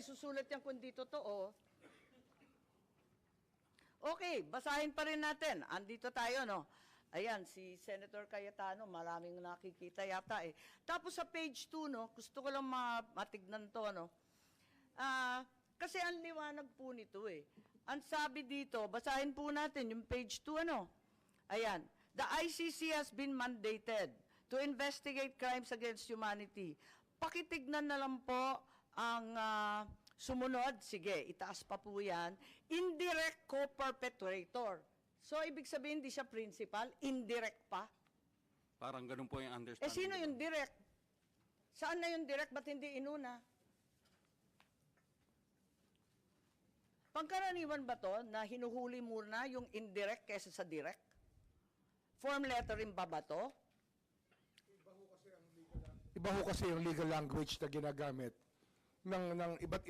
Susulat yan kung di totoo. Okay, basahin pa rin natin. Andito tayo, no? Ayan, si Senator Cayetano, maraming nakikita yata eh. Tapos sa page 2, no? Gusto ko lang matignan to, no? Kasi ang liwanag po nito eh. Ang sabi dito, basahin po natin yung page 2, ano? Ayan. The ICC has been mandated to investigate crimes against humanity. Pakitignan na lang po ang sumunod. Sige, itaas pa po yan. Indirect co-perpetrator. So, ibig sabihin, hindi siya principal, indirect pa. Parang ganun po yung understanding. Sino yung direct? Saan na yung direct? Ba't hindi inuna? Pangkaraniwan ba to na hinuhuli muna yung indirect kaysa sa direct? Form lettering ba to? Iba ho kasi yung legal language na ginagamit ng iba't